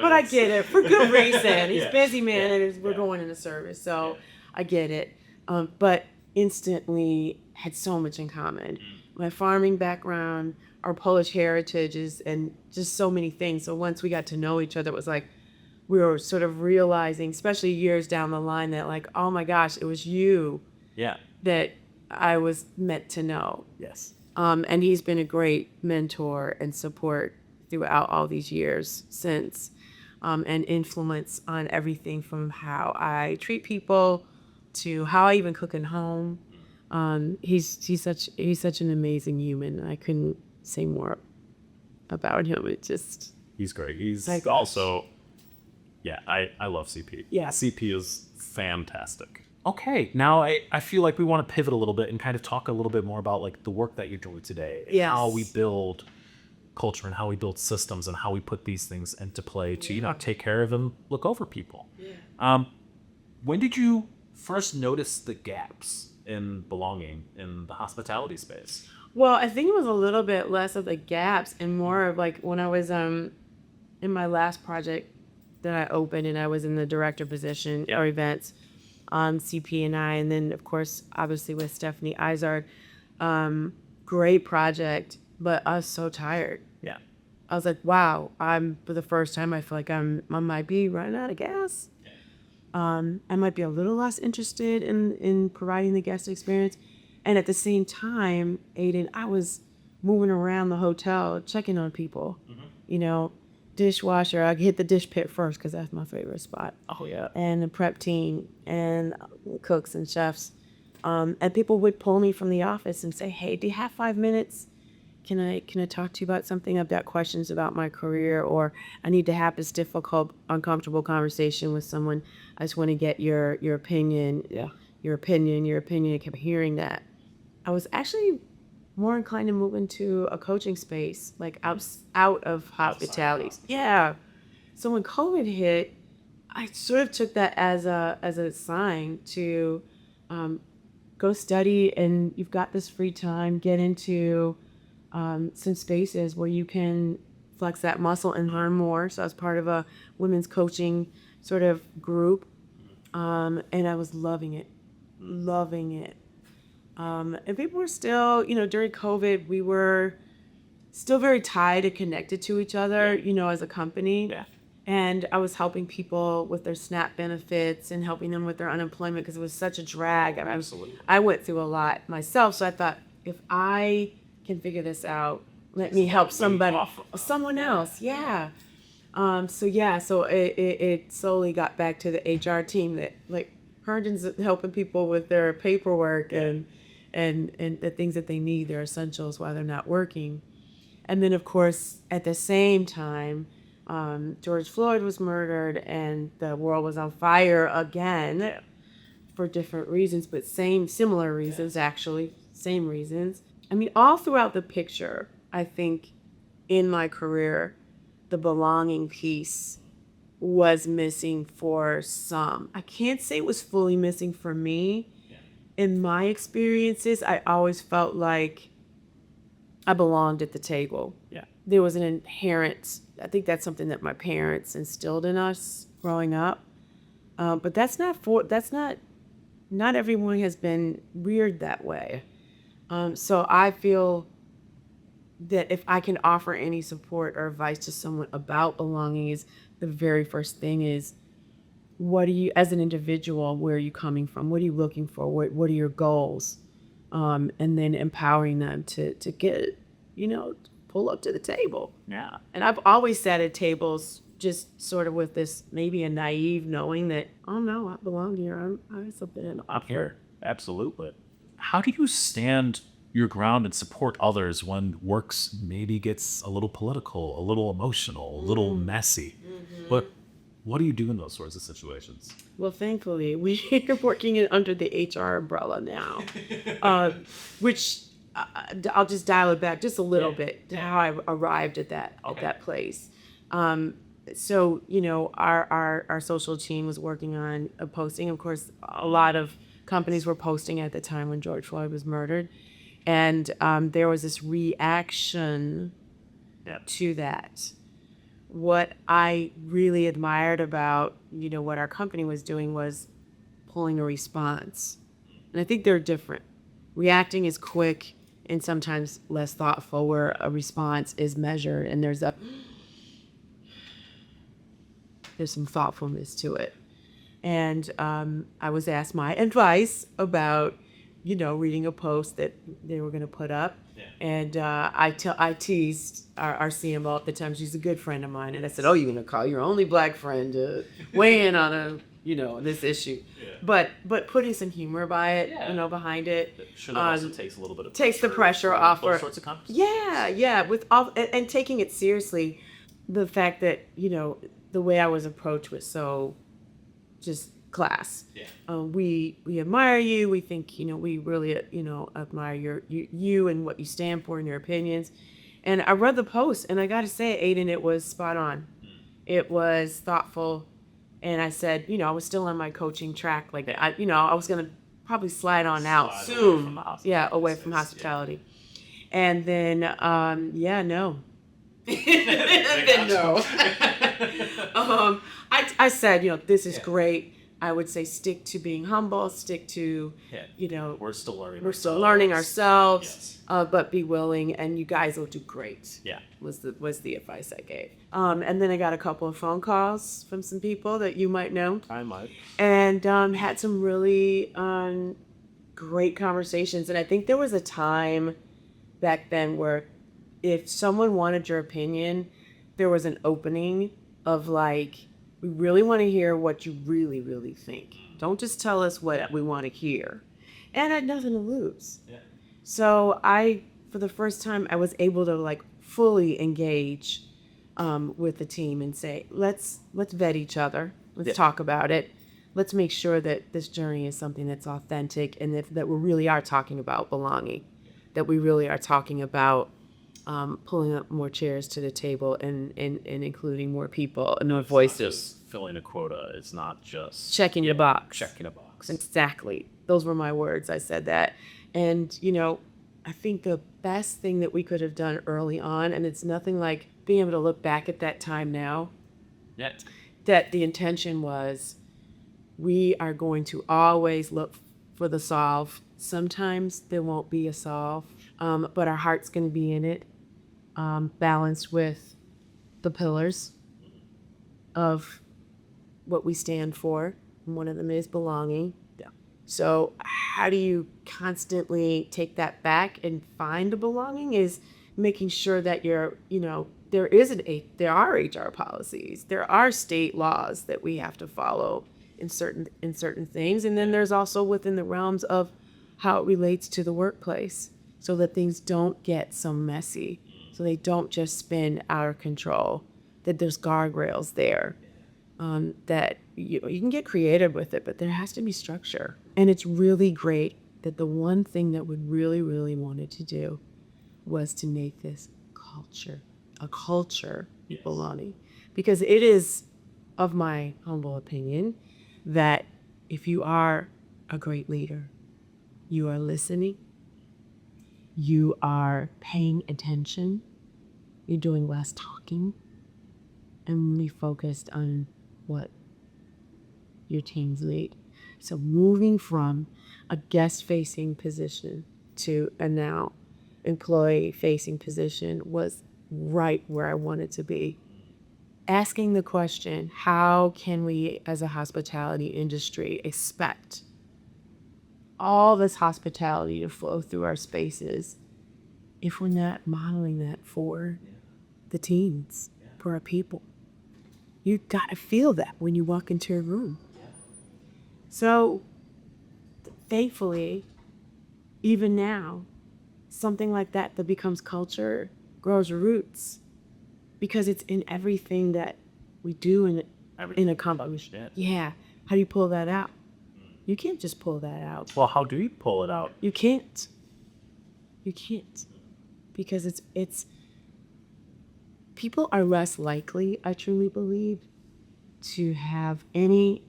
S1: But I get it, for good reason. He's busy, man, and we're going into service, so I get it. But instantly had so much in common. My farming background, our Polish heritages, and just so many things. So once we got to know each other, it was like we were sort of realizing, especially years down the line, that like, oh my gosh, it was you that I was meant to know.
S2: Yes.
S1: And he's been a great mentor and support throughout all these years since, and influence on everything from how I treat people to how I even cook at home. He's such an amazing human. I couldn't say more about him. It just
S2: He's great. He's
S1: Like-
S2: also, yeah, I love CP.
S1: Yeah.
S2: CP is fantastic. Okay, now I feel like we want to pivot a little bit and kind of talk a little bit more about like the work that you're doing today. And
S1: Yes.
S2: how we build culture and how we build systems and how we put these things into play to, you know, take care of and look over people.
S1: Yeah.
S2: When did you first notice the gaps in belonging in the hospitality space?
S1: Well, I think it was a little bit less of the gaps and more of like when I was in my last project that I opened and I was in the director position or events, CP and I, and then of course obviously with Stephanie Izard, great project, but I was so tired.
S2: Yeah.
S1: I was like, wow, for the first time I feel like I might be running out of gas. I might be a little less interested in providing the guest experience. And at the same time, Aiden, I was moving around the hotel, checking on people, you know, dishwasher. I hit the dish pit first because that's my favorite spot.
S2: Oh yeah.
S1: And the prep team and cooks and chefs. And people would pull me from the office and say, hey, do you have 5 minutes? Can I talk to you about something? I've got questions about my career, or I need to have this difficult, uncomfortable conversation with someone. I just want to get your opinion.
S2: Yeah.
S1: Your opinion. I kept hearing that. I was actually more inclined to move into a coaching space, like out of hospitality. Yeah. So when COVID hit, I sort of took that as a sign to go study, and you've got this free time, get into some spaces where you can flex that muscle and learn more. So I was part of a women's coaching sort of group, and I was loving it. And people were still, you know, during COVID, we were still very tied and connected to each other, you know, as a company.
S2: Yeah.
S1: And I was helping people with their SNAP benefits and helping them with their unemployment because it was such a drag. I mean,
S2: Absolutely.
S1: I went through a lot myself. So I thought, if I can figure this out, let me help someone else. Yeah. So it slowly got back to the HR team that like Herndon's helping people with their paperwork and the things that they need, their essentials while they're not working. And then of course, at the same time, George Floyd was murdered and the world was on fire again for different reasons, but similar reasons, actually, same reasons. I mean, all throughout the picture, I think in my career, the belonging piece was missing for some. I can't say it was fully missing for me.
S2: Yeah.
S1: In my experiences, I always felt like I belonged at the table.
S2: Yeah.
S1: There was an inherent, I think that's something that my parents instilled in us growing up. But not everyone has been reared that way. So I feel that if I can offer any support or advice to someone about belonging, is the very first thing is, what are you, as an individual, where are you coming from? What are you looking for? What are your goals? And then empowering them to get, you know, pull up to the table.
S2: Yeah.
S1: And I've always sat at tables just sort of with this, maybe a naive knowing that, oh no, I belong here. I'm something
S2: I'm here. Absolutely. How do you stand your ground and support others when works maybe gets a little political, a little emotional, a little messy? But what do you do in those sorts of situations?
S1: Well, thankfully, we're working under the HR umbrella now, which I'll just dial it back just a little bit to how I arrived at that place. So, you know, our social team was working on a posting. Of course, a lot of companies were posting at the time when George Floyd was murdered. And there was this reaction to that. What I really admired about, you know, what our company was doing was pulling a response. And I think they're different. Reacting is quick and sometimes less thoughtful, where a response is measured and there's some thoughtfulness to it. And I was asked my advice about, you know, reading a post that they were going to put up. Yeah. And I teased our CMO at the time. She's a good friend of mine. And I said, oh, you're going to call your only black friend to weigh in on this issue. Yeah. But putting some humor by it, you know, behind it.
S2: Sure, that also takes a little bit of
S1: takes the pressure off.
S2: Those sorts of conversations.
S1: Yeah. With all, and taking it seriously. the fact that, the way I was approached was so just class.
S2: Yeah.
S1: We admire you. We think, we really, admire you and what you stand for and your opinions. And I read the post, and I got to say, Aiden, it was spot on. It was thoughtful. And I said, I was still on my coaching track. Like, I was going to probably slide on out
S2: Slide away
S1: soon.
S2: from the
S1: Yeah,
S2: hospitality
S1: away
S2: space,
S1: from
S2: yeah.
S1: hospitality. And then, no.
S2: Then
S1: no. I said, this is great. I would say stick to being humble, stick to,
S2: We're still learning.
S1: we're still learning ourselves,
S2: Yes.
S1: but be willing, and you guys will do great.
S2: Yeah.
S1: Was the advice I gave. And then I got a couple of phone calls from some people that you might know,
S2: I might.
S1: and had some really great conversations. And I think there was a time back then where if someone wanted your opinion, there was an opening of like, we really want to hear what you really, really think. Don't just tell us what we want to hear. And I had nothing to lose.
S2: Yeah.
S1: So for the first time, I was able to like fully engage with the team and say, let's vet each other. Let's talk about it. Let's make sure that this journey is something that's authentic, and that we really are talking about belonging, that we really are talking about pulling up more chairs to the table and including more people and more voices.
S2: Just filling a quota. It's not just
S1: Checking your box.
S2: checking a box.
S1: Exactly. Those were my words. I said that. And, I think the best thing that we could have done early on, and it's nothing like being able to look back at that time now,
S2: Yeah.
S1: that the intention was, we are going to always look for the solve. Sometimes there won't be a solve, but our heart's going to be in it, balanced with the pillars of what we stand for. And one of them is belonging.
S2: Yeah.
S1: So how do you constantly take that back and find the belonging is making sure that you're, there are HR policies, there are state laws that we have to follow in certain things. And then there's also within the realms of how it relates to the workplace, so that things don't get so messy, so they don't just spin out of control, that there's guardrails there. That you can get creative with it, but there has to be structure. And it's really great that the one thing that we really, really wanted to do was to make this a culture of belonging. Because it is, of my humble opinion, that if you are a great leader, you are listening, you are paying attention, you're doing less talking, and really focused on what your teams lead. So moving from a guest-facing position to a now employee-facing position was right where I wanted to be. Asking the question, how can we as a hospitality industry expect all this hospitality to flow through our spaces if we're not modeling that for the teams, for our people? You got to feel that when you walk into a room. So thankfully, even now, something like that becomes culture grows roots, because it's in everything that we do in a company. Yeah. How do you pull that out? You can't just pull that out.
S2: Well, how do you pull it out?
S1: You can't. Because it's people are less likely, I truly believe, to have any,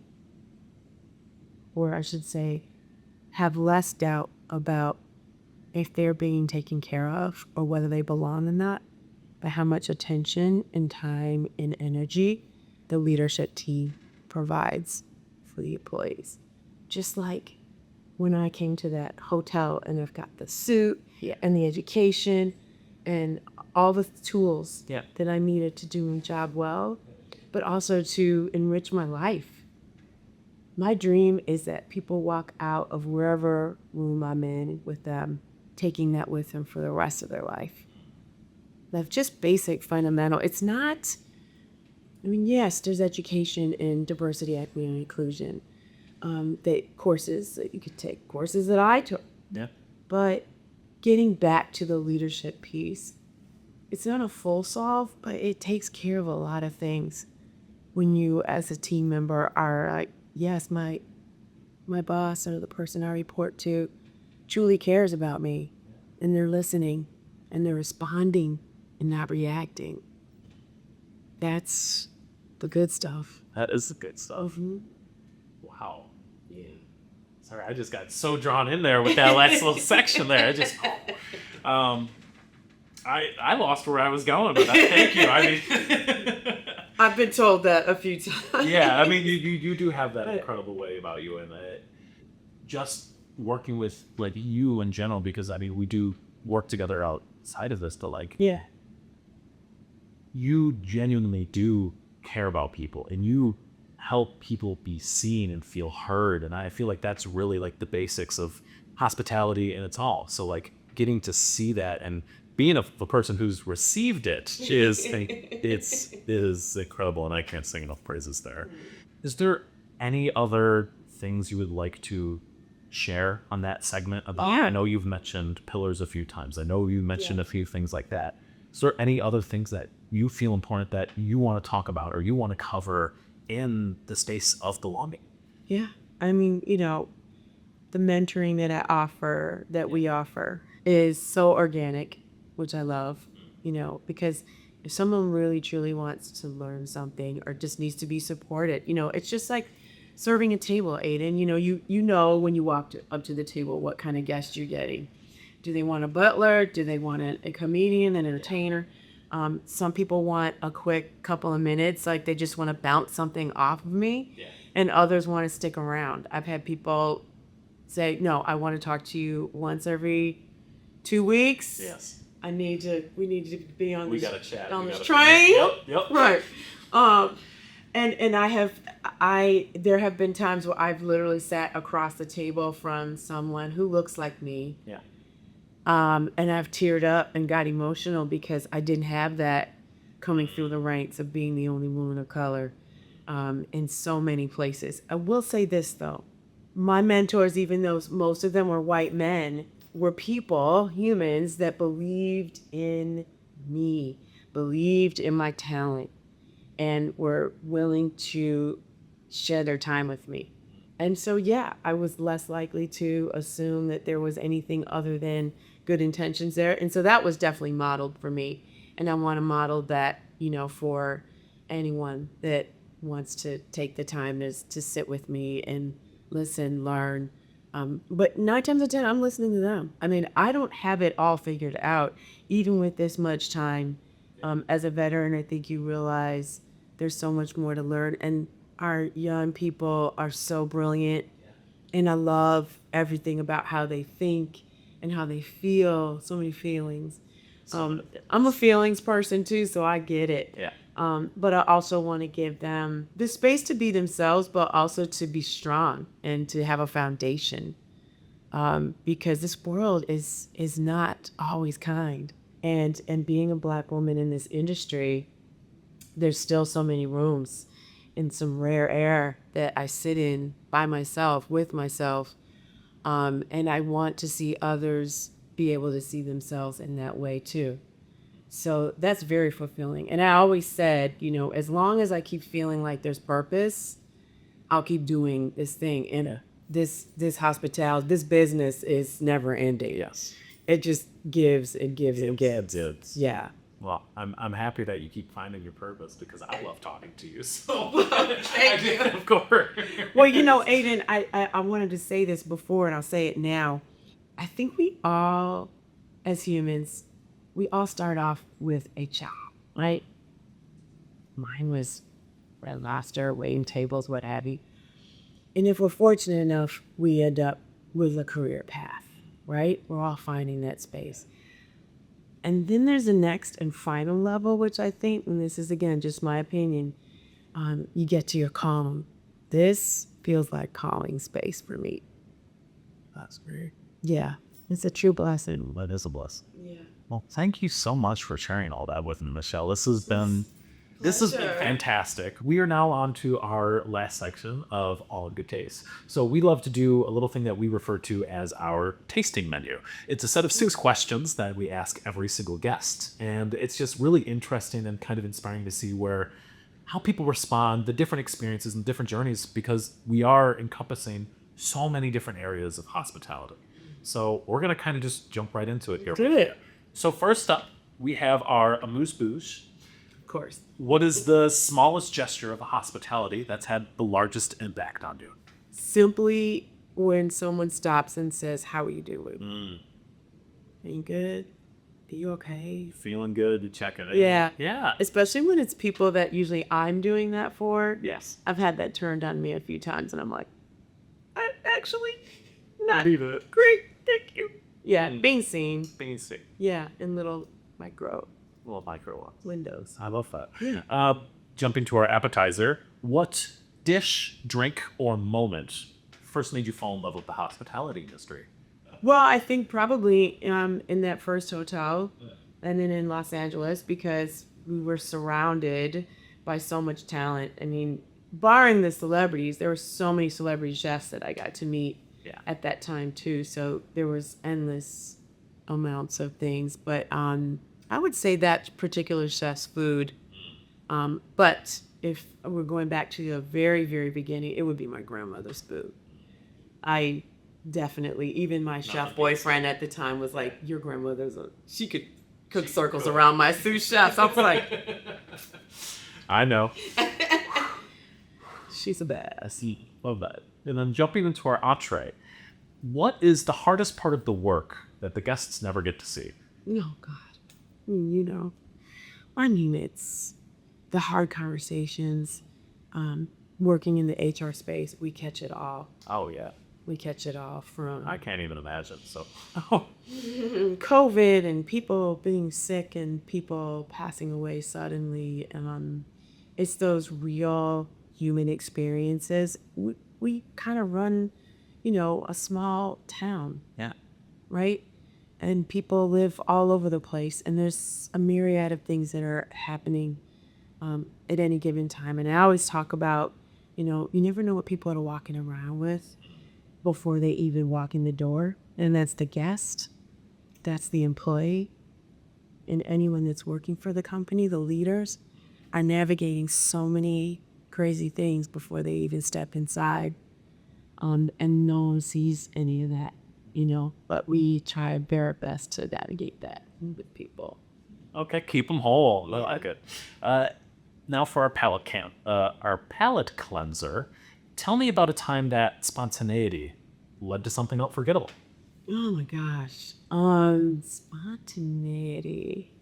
S1: or I should say, have less doubt about if they're being taken care of or whether they belong or not, by how much attention and time and energy the leadership team provides for the employees. Just like when I came to that hotel and I've got the suit and the education and all the tools that I needed to do my job well, but also to enrich my life. My dream is that people walk out of wherever room I'm in with them, taking that with them for the rest of their life. That's just basic, fundamental. It's not, yes, there's education in diversity, equity, and inclusion. Courses that you could take, courses that I took.
S2: Yeah.
S1: But getting back to the leadership piece it's not a full solve, but it takes care of a lot of things when you as a team member are like, yes, my boss or the person I report to truly cares about me, and they're listening and they're responding and not reacting. That's the good stuff.
S2: That is the good stuff.
S1: Mm-hmm.
S2: Wow. Yeah. Sorry, I just got so drawn in there with that last little section there. I lost where I was going with that. Thank you. I mean,
S1: I've been told that a few times.
S2: yeah. I mean, you do have that incredible way about you, and just working with like you in general, because I mean, we do work together outside of this, to like,
S1: Yeah.
S2: you genuinely do care about people, and you help people be seen and feel heard. And I feel like that's really like the basics of hospitality, and it's all. So like getting to see that and being a person who's received it is incredible, and I can't sing enough praises there. Is there any other things you would like to share on that segment about?
S1: Yeah.
S2: I know you've mentioned pillars a few times. I know you mentioned a few things like that. Is there any other things that you feel important that you want to talk about or you want to cover in the space of belonging?
S1: Yeah. I mean, the mentoring that we offer is so organic, which I love, because if someone really truly wants to learn something or just needs to be supported, it's just like serving a table, Aiden. You know when you walk up to the table what kind of guest you're getting. Do they want a butler? Do they want a comedian, an entertainer? Some people want a quick couple of minutes, like they just want to bounce something off of me, and others want to stick around. I've had people say, no, I want to talk to you once every 2 weeks.
S2: Yes.
S1: We need to be on
S2: We
S1: this,
S2: gotta chat.
S1: on
S2: We
S1: this
S2: gotta-
S1: train.
S2: Yep.
S1: Right. And there have been times where I've literally sat across the table from someone who looks like me.
S2: Yeah.
S1: And I've teared up and got emotional because I didn't have that coming through the ranks of being the only woman of color in so many places. I will say this, though. My mentors, even though most of them were white men, were people, humans, that believed in me, believed in my talent, and were willing to share their time with me. And so, yeah, I was less likely to assume that there was anything other than good intentions there. And so that was definitely modeled for me. And I want to model that, for anyone that wants to take the time to sit with me and listen, learn. But 9 times out of 10, I'm listening to them. I mean, I don't have it all figured out, even with this much time. As a veteran, I think you realize there's so much more to learn. And our young people are so brilliant. And I love everything about how they think and how they feel. So many feelings. I'm a feelings person too, so I get it.
S2: Yeah.
S1: But I also want to give them the space to be themselves, but also to be strong and to have a foundation. Because this world is not always kind. And being a Black woman in this industry, there's still so many rooms in some rare air that I sit in by myself, with myself. And I want to see others be able to see themselves in that way too. So that's very fulfilling. And I always said, as long as I keep feeling like there's purpose, I'll keep doing this thing. And this hospitality, this business is never ending.
S2: Yes.
S1: It just gives and gives and gives.
S2: It's
S1: Yeah.
S2: Well, I'm happy that you keep finding your purpose, because I love talking to you. So
S1: Thank you.
S2: Of course.
S1: Well, Aiden, I wanted to say this before, and I'll say it now. I think we all, as humans, we all start off with a job, right? Mine was Red Lobster, waiting tables, what have you. And if we're fortunate enough, we end up with a career path, right? We're all finding that space. And then there's the next and final level, which I think, and this is, again, just my opinion, you get to your calling. This feels like calling space for me.
S2: That's great.
S1: Yeah, it's a true blessing.
S2: That is a blessing.
S1: Yeah.
S2: Well, thank you so much for sharing all that with me, Michelle. This has been This has been
S1: Pleasure.
S2: fantastic. We are now on to our last section of All in Good Taste. So we love to do a little thing that we refer to as our tasting menu. It's a set of 6 questions that we ask every single guest. And it's just really interesting and kind of inspiring to see how people respond, the different experiences and different journeys, because we are encompassing so many different areas of hospitality. So we're going to kind of just jump right into it here.
S1: Do it.
S2: So first up, we have our amuse-bouche.
S1: Of course.
S2: What is the smallest gesture of hospitality that's had the largest impact on you?
S1: Simply when someone stops and says, "How are you doing? Are you good? Are you okay?"
S2: Feeling good to check it in.
S1: Yeah.
S2: Yeah.
S1: Especially when it's people that usually I'm doing that for.
S2: Yes.
S1: I've had that turned on me a few times, and I'm like, I actually not
S2: Leave it.
S1: great. Thank you. Yeah, being seen.
S2: Basic.
S1: Yeah, in little micro
S2: Little micro ones.
S1: windows.
S2: I love that. Jumping to our appetizer, what dish, drink, or moment first made you fall in love with the hospitality industry?
S1: Well, I think probably in that first hotel and then in Los Angeles, because we were surrounded by so much talent. I mean, barring the celebrities, there were so many celebrity chefs that I got to meet at that time too. So there was endless amounts of things. But I would say that particular chef's food. But if we're going back to the very, very beginning, it would be my grandmother's food. I definitely, even my chef boyfriend at the time was like, "Your grandmother's she could cook circles around my sous chefs." I was like,
S2: I know.
S1: she's a badass.
S2: Love that. And then jumping into our entree, what is the hardest part of the work that the guests never get to see?
S1: Oh God. It's the hard conversations, working in the HR space. We catch it all.
S2: Oh, yeah.
S1: We catch it all from
S2: I can't even imagine. So,
S1: COVID and people being sick and people passing away suddenly. It's those real human experiences. We kind of run, a small town,
S2: yeah.
S1: right? And people live all over the place, and there's a myriad of things that are happening at any given time. And I always talk about, you never know what people are walking around with before they even walk in the door. And that's the guest, that's the employee, and anyone that's working for the company. The leaders are navigating so many crazy things before they even step inside. And no one sees any of that, but we try our best to navigate that with people.
S2: Okay, keep them whole. I like it. Now for our palate cleanser. Tell me about a time that spontaneity led to something unforgettable.
S1: Oh my gosh. Spontaneity.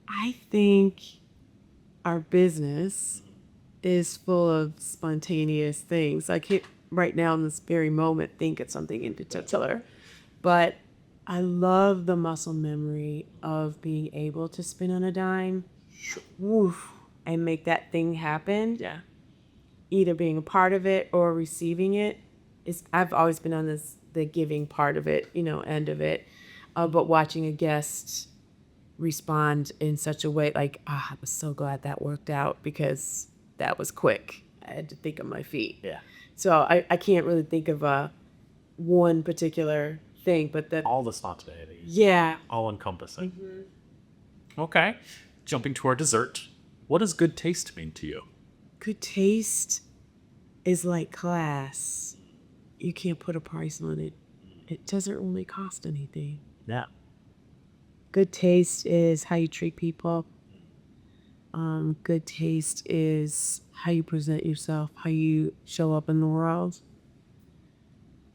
S1: I think our business is full of spontaneous things. I can't right now in this very moment think of something in particular, but I love the muscle memory of being able to spin on a dime, woof, and make that thing happen.
S2: Yeah.
S1: Either being a part of it or receiving it. I've always been on the giving part of it, end of it. But watching a guest respond in such a way, like, I was so glad that worked out because that was quick. I had to think on my feet.
S2: Yeah.
S1: So I can't really think of one particular thing, but
S2: all the spontaneity.
S1: Yeah.
S2: All encompassing. Mm-hmm. Okay. Jumping to our dessert. What does good taste mean to you?
S1: Good taste is like class. You can't put a price on it. It doesn't really cost anything.
S2: Yeah.
S1: Good taste is how you treat people. Good taste is how you present yourself, how you show up in the world.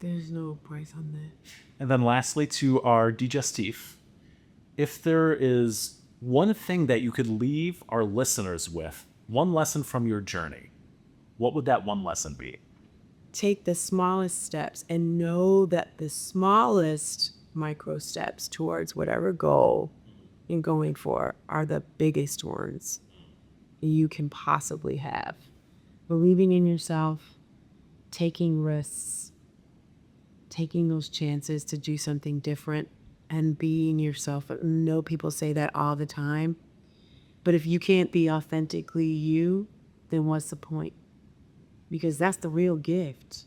S1: There's no price on that.
S2: And then lastly, to our digestif. If there is one thing that you could leave our listeners with, one lesson from your journey, what would that one lesson be?
S1: Take the smallest steps and know that the smallest micro steps towards whatever goal you're going for are the biggest ones you can possibly have. Believing in yourself, taking risks, taking those chances to do something different, and being yourself. I know people say that all the time, But if you can't be authentically you, then what's the point? Because that's the real gift.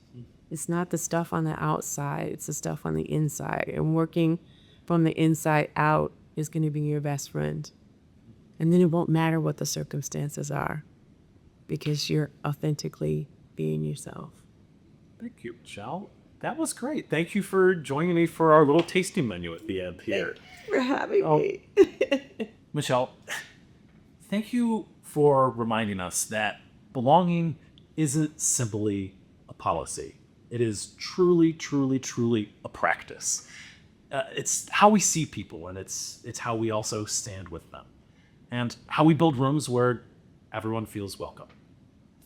S1: It's not the stuff on the outside, it's the stuff on the inside. And working from the inside out is going to be your best friend. And then it won't matter what the circumstances are because you're authentically being yourself.
S2: Thank you, Michelle. That was great. Thank you for joining me for our little tasting menu at the end here.
S1: Thanks for having me.
S2: Michelle, thank you for reminding us that belonging isn't simply a policy. It is truly, truly, truly a practice. It's how we see people, and it's how we also stand with them, and how we build rooms where everyone feels welcome.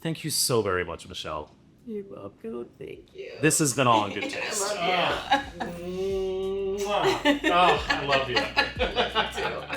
S2: Thank you so very much, Michelle.
S1: You're welcome. Thank you.
S2: This has been All in Good Taste.
S1: I love you.
S2: Oh, I love you.
S1: I love you too.